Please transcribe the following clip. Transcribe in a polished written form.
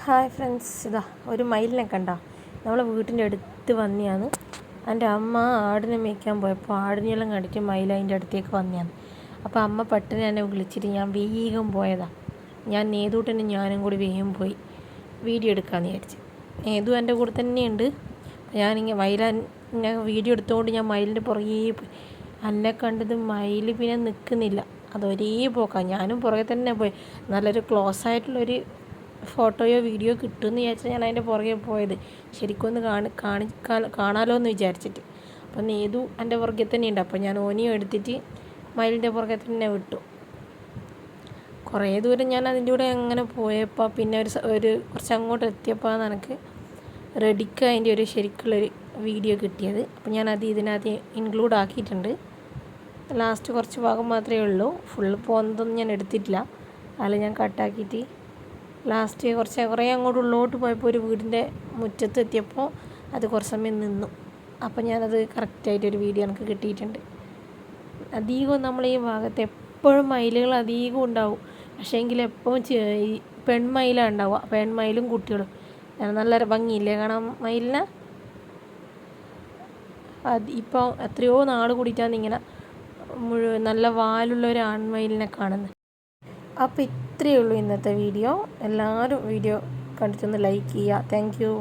Hi friends, ഇതാ ഒരു മയിലിനെ കണ്ട നമ്മളെ വീട്ടിൻ്റെ അടുത്ത് വന്നെയാണ്. എൻ്റെ അമ്മ ആടിനെ മേയ്ക്കാൻ പോയപ്പോൾ ആടിനെല്ലാം കണ്ടിട്ട് മയിൽ അതിൻ്റെ അടുത്തേക്ക് വന്നെയാണ്. അപ്പോൾ അമ്മ പെട്ടെന്ന് എന്നെ വിളിച്ചിട്ട് ഞാൻ വേഗം പോയതാണ്. ഞാൻ നേതൂട്ടനെ ഞാനും കൂടി വേഗം പോയി വീഡിയോ എടുക്കാമെന്ന് വിചാരിച്ചു. നേതു എൻ്റെ കൂടെ തന്നെയുണ്ട്. ഞാനിങ്ങനെ മയിലിനെ വീഡിയോ എടുത്തുകൊണ്ട് ഞാൻ മയിലിൻ്റെ പുറകെ പോയി. എന്നെ കണ്ടത് മയിൽ പിന്നെ നിൽക്കുന്നില്ല, അതൊരേ പോക്കാം. ഞാനും പുറകെ തന്നെ പോയി. നല്ലൊരു ക്ലോസ് ആയിട്ടുള്ളൊരു ഫോട്ടോയോ വീഡിയോ കിട്ടുമെന്ന് വിചാരിച്ചാൽ ഞാൻ അതിൻ്റെ പുറകെ പോയത്. ശരിക്കൊന്ന് കാണാമല്ലോ എന്ന് വിചാരിച്ചിട്ട്. അപ്പം നേതു എൻ്റെ പുറകെ തന്നെ ഉണ്ട്. അപ്പോൾ ഞാൻ ഓനിയും എടുത്തിട്ട് മയിലിൻ്റെ പുറകെ തന്നെ വിട്ടു. കുറേ ദൂരം ഞാൻ അതിൻ്റെ കൂടെ അങ്ങനെ പോയപ്പോൾ പിന്നെ ഒരു കുറച്ച് അങ്ങോട്ട് എത്തിയപ്പോൾ എനിക്ക് റെഡിക്ക് അതിൻ്റെ ഒരു ശരിക്കുള്ളൊരു വീഡിയോ കിട്ടിയത്. അപ്പോൾ ഞാൻ ഇതിനകത്ത് ഇൻക്ലൂഡ് ആക്കിയിട്ടുണ്ട്. ലാസ്റ്റ് കുറച്ച് ഭാഗം മാത്രമേ ഉള്ളൂ, ഫുള്ള് പോകുന്നതൊന്നും ഞാൻ എടുത്തിട്ടില്ല. അതിൽ ഞാൻ കട്ടാക്കിയിട്ട് ലാസ്റ്റ് കുറേ അങ്ങോട്ട് ഉള്ളോട്ട് പോയപ്പോൾ ഒരു വീടിൻ്റെ മുറ്റത്ത് എത്തിയപ്പോൾ അത് കുറച്ച് സമയം നിന്നു. അപ്പോൾ ഞാനത് കറക്റ്റായിട്ടൊരു വീഡിയോ എനിക്ക് കിട്ടിയിട്ടുണ്ട്. അധികവും നമ്മൾ ഈ ഭാഗത്ത് എപ്പോഴും മയിലുകൾ അധികം ഉണ്ടാവും. പക്ഷേ എങ്കിൽ എപ്പോഴും പെൺമയിലാണ് ഉണ്ടാവുക. പെൺമയിലും കുട്ടികളും നല്ല ഭംഗിയില്ലേ കാണാൻ മയിലിനെ. ഇപ്പോൾ എത്രയോ നാൾ കൂടിയിട്ടാണ് ഇങ്ങനെ നല്ല വാലുള്ള ഒരു ആൺമയിലിനെ കാണുന്നത്. അപ്പോൾ ഇത്രയേ ഉള്ളൂ ഇന്നത്തെ വീഡിയോ. എല്ലാവരും വീഡിയോ കണ്ടിട്ടൊന്ന് ലൈക്ക് ചെയ്യുക. Thank you.